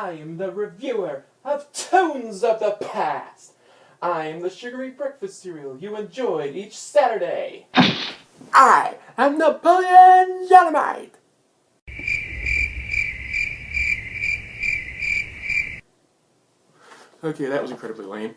I am the reviewer of Tunes of the Past. I am the sugary breakfast cereal you enjoyed each Saturday. I am Napoleon Dynamite. Okay, that was incredibly lame.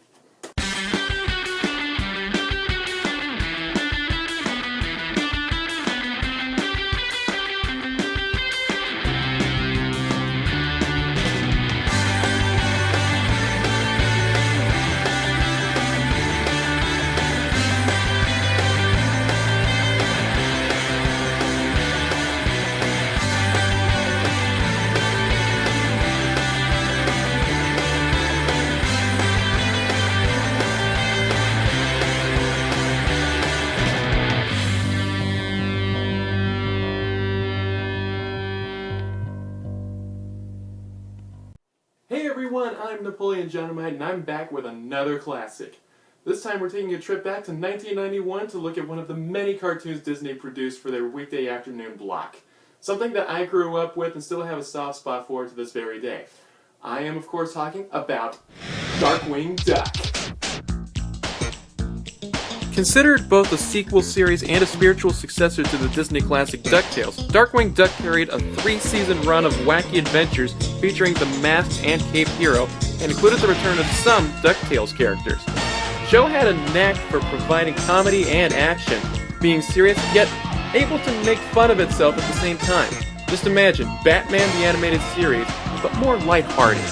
Hey everyone, I'm Napoleon Dynamite and I'm back with another classic. This time we're taking a trip back to 1991 to look at one of the many cartoons Disney produced for their weekday afternoon block. Something that I grew up with and still have a soft spot for to this very day. I am of course talking about Darkwing Duck. Considered both a sequel series and a spiritual successor to the Disney classic DuckTales, Darkwing Duck carried a 3-season run of wacky adventures featuring the masked and caped hero, and included the return of some DuckTales characters. The show had a knack for providing comedy and action, being serious yet able to make fun of itself at the same time. Just imagine Batman the Animated Series, but more lighthearted.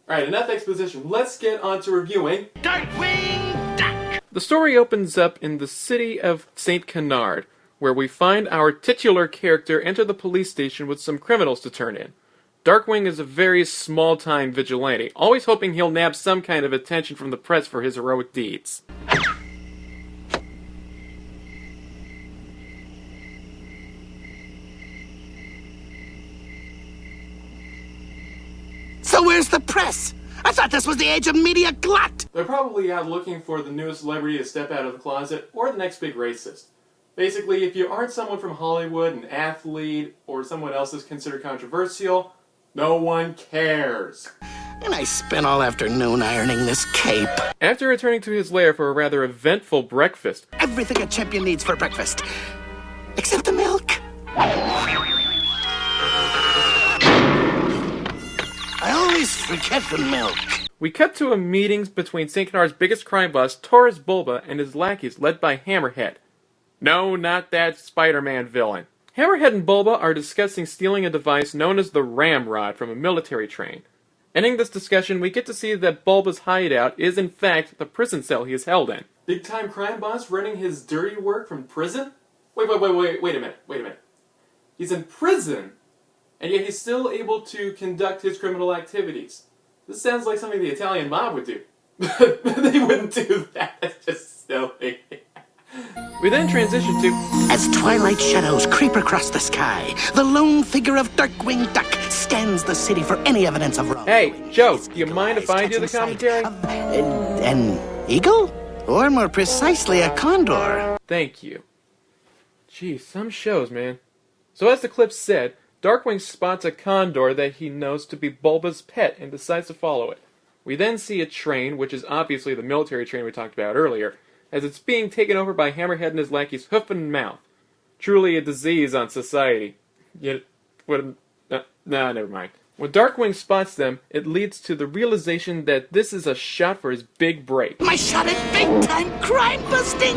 Alright, enough exposition. Let's get on to reviewing Darkwing Duck! The story opens up in the city of St. Canard, where we find our titular character enter the police station with some criminals to turn in. Darkwing is a very small-time vigilante, always hoping he'll nab some kind of attention from the press for his heroic deeds. So where's the press? I thought this was the age of media glut! They're probably out looking for the newest celebrity to step out of the closet, or the next big racist. Basically, if you aren't someone from Hollywood, an athlete, or someone else is considered controversial, no one cares. And I spent all afternoon ironing this cape. After returning to his lair for a rather eventful breakfast, Everything a champion needs for breakfast. Except the milk. I always forget the milk. we cut to a meeting between St. Canard's biggest crime boss, Taurus Bulba, and his lackeys, led by Hammerhead. No, not that Spider-Man villain. Hammerhead and Bulba are discussing stealing a device known as the Ramrod from a military train. Ending this discussion, we get to see that Bulba's hideout is in fact the prison cell he is held in. Big-time crime boss running his dirty work from prison? Wait a minute. He's in prison, and yet he's still able to conduct his criminal activities. This sounds like something the Italian mob would do. They wouldn't do that, that's just silly. We then transition to... As twilight shadows creep across the sky, the lone figure of Darkwing Duck scans the city for any evidence of wrong. Hey, Joe, do you mind if I do the commentary? An eagle? Or more precisely, a condor. Thank you. Gee, some shows, man. So as the clip said, Darkwing spots a condor that he knows to be Bulba's pet and decides to follow it. We then see a train, which is obviously the military train we talked about earlier, as it's being taken over by Hammerhead and his lackeys hoof and mouth. Truly a disease on society. Yet, never mind. When Darkwing spots them, it leads to the realization that this is a shot for his big break. My shot at big-time crime busting!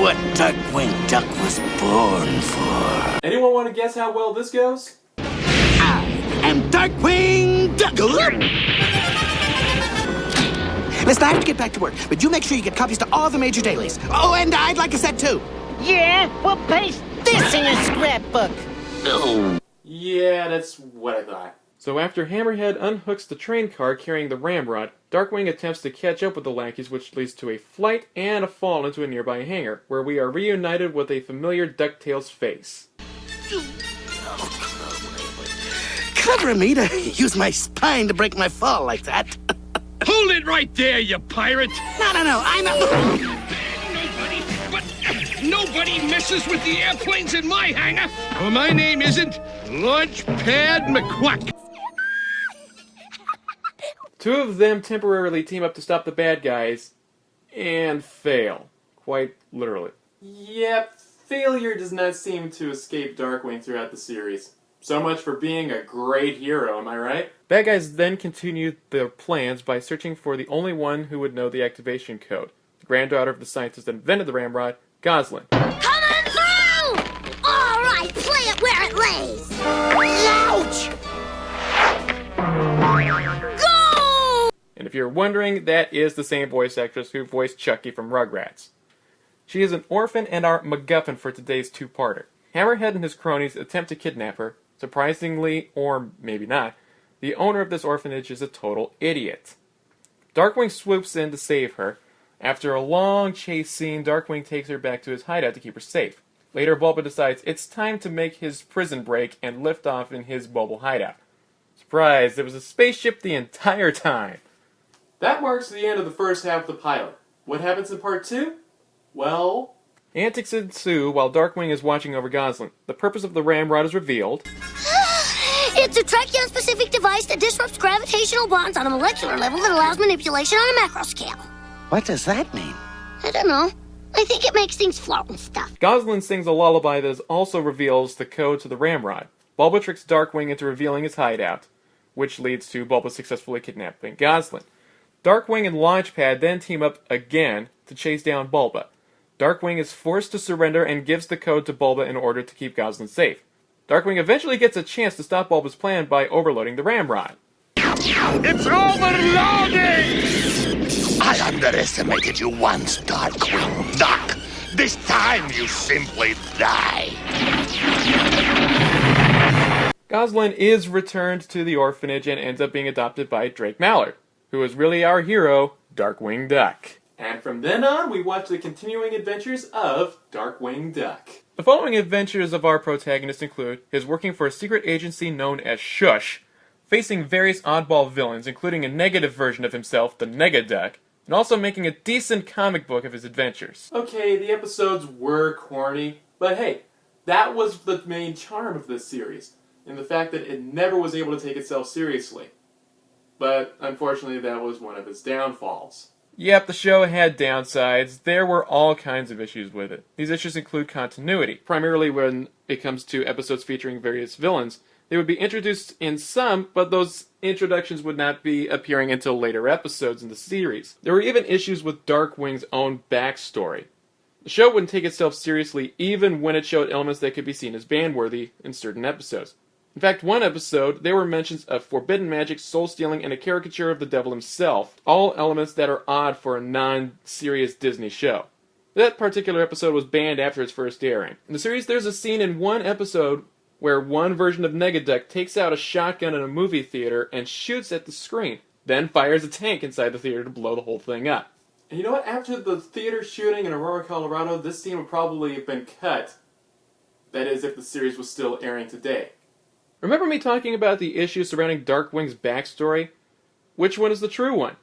What Darkwing Duck was born for. Anyone want to guess how well this goes? I am Darkwing Duck! Listen, I have to get back to work, but you make sure you get copies to all the major dailies. Oh, and I'd like a set too. Yeah, we'll paste this in your scrapbook. Oh. Yeah, that's what I thought. So after Hammerhead unhooks the train car carrying the ramrod, Darkwing attempts to catch up with the lackeys, which leads to a flight and a fall into a nearby hangar, where we are reunited with a familiar DuckTales face. Clever of me to use my spine to break my fall like that. Hold it right there, you pirate! No, I'm not... Nobody messes with the airplanes in my hangar! Well, my name isn't Launchpad McQuack. Two of them temporarily team up to stop the bad guys, and fail. Quite literally. Yep, failure does not seem to escape Darkwing throughout the series. So much for being a great hero, am I right? Bad guys then continue their plans by searching for the only one who would know the activation code. The granddaughter of the scientist that invented the ramrod, Goslin. Coming through! All right, play it where it lays. Ouch! Go! And if you're wondering, that is the same voice actress who voiced Chucky from Rugrats. She is an orphan and our MacGuffin for today's two-parter. Hammerhead and his cronies attempt to kidnap her. Surprisingly, or maybe not, the owner of this orphanage is a total idiot. Darkwing swoops in to save her. After a long chase scene, Darkwing takes her back to his hideout to keep her safe. Later, Bulba decides it's time to make his prison break and lift off in his mobile hideout. Surprise, there was a spaceship the entire time. That marks the end of the first half of the pilot. What happens in part 2? Well, antics ensue while Darkwing is watching over Goslin. The purpose of the ramrod is revealed. It's a Trachyon-specific device that disrupts gravitational bonds on a molecular level that allows manipulation on a macro scale. What does that mean? I don't know. I think it makes things float and stuff. Goslin sings a lullaby that also reveals the code to the ramrod. Bulba tricks Darkwing into revealing his hideout, which leads to Bulba successfully kidnapping Goslin. Darkwing and Launchpad then team up again to chase down Bulba. Darkwing is forced to surrender and gives the code to Bulba in order to keep Goslin safe. Darkwing eventually gets a chance to stop Bulba's plan by overloading the ramrod. It's overloading! I underestimated you once, Darkwing Duck. This time you simply die. Goslin is returned to the orphanage and ends up being adopted by Drake Mallard, who is really our hero, Darkwing Duck. And from then on, we watch the continuing adventures of Darkwing Duck. The following adventures of our protagonist include his working for a secret agency known as Shush, facing various oddball villains, including a negative version of himself, the Negaduck, and also making a decent comic book of his adventures. Okay, the episodes were corny, but hey, that was the main charm of this series, and the fact that it never was able to take itself seriously. But unfortunately, that was one of its downfalls. Yep, the show had downsides. There were all kinds of issues with it. These issues include continuity, primarily when it comes to episodes featuring various villains. They would be introduced in some, but those introductions would not be appearing until later episodes in the series. There were even issues with Darkwing's own backstory. The show wouldn't take itself seriously even when it showed elements that could be seen as ban-worthy in certain episodes. In fact, one episode, there were mentions of forbidden magic, soul-stealing, and a caricature of the devil himself. All elements that are odd for a non-serious Disney show. That particular episode was banned after its first airing. In the series, there's a scene in one episode where one version of Negaduck takes out a shotgun in a movie theater and shoots at the screen, then fires a tank inside the theater to blow the whole thing up. And you know what? After the theater shooting in Aurora, Colorado, this scene would probably have been cut. That is, if the series was still airing today. Remember me talking about the issues surrounding Darkwing's backstory? Which one is the true one?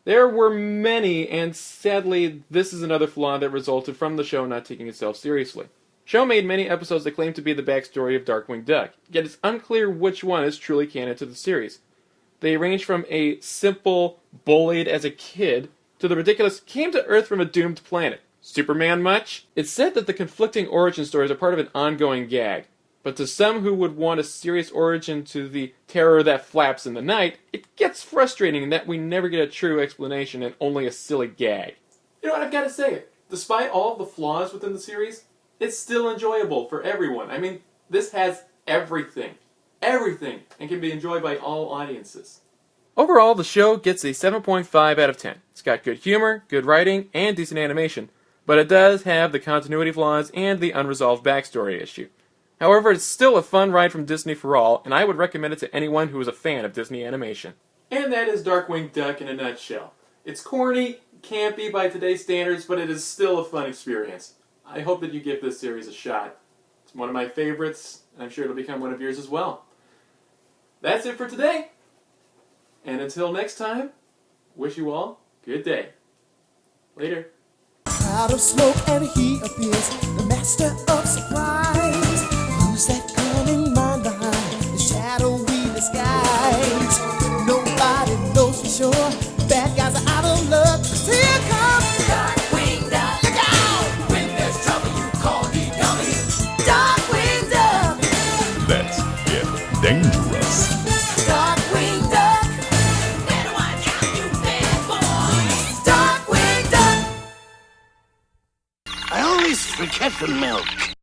There were many, and sadly, this is another flaw that resulted from the show not taking itself seriously. The show made many episodes that claim to be the backstory of Darkwing Duck, yet it's unclear which one is truly canon to the series. They range from a simple, bullied as a kid, to the ridiculous, came to Earth from a doomed planet. Superman much? It's said that the conflicting origin stories are part of an ongoing gag. But to some who would want a serious origin to the terror that flaps in the night, it gets frustrating that we never get a true explanation and only a silly gag. You know what, I've got to say it. Despite all of the flaws within the series, it's still enjoyable for everyone. I mean, this has everything. Everything. And can be enjoyed by all audiences. Overall, the show gets a 7.5 out of 10. It's got good humor, good writing, and decent animation. But it does have the continuity flaws and the unresolved backstory issue. However, it's still a fun ride from Disney for all, and I would recommend it to anyone who is a fan of Disney animation. And that is Darkwing Duck in a nutshell. It's corny, campy by today's standards, but it is still a fun experience. I hope that you give this series a shot. It's one of my favorites, and I'm sure it'll become one of yours as well. That's it for today. And until next time, wish you all good day. Later. Out of smoke and he appears, the master of surprise. Who's that cunning mind behind the shadowy disguise? Nobody knows. sure. Bad guys are out of luck. 'Cause here comes Darkwing Duck. Look out! When there's trouble, you call DW. Darkwing Duck. Let's get dangerous. Darkwing Duck. Better watch out, you bad boys. Darkwing Duck. I always forget the milk.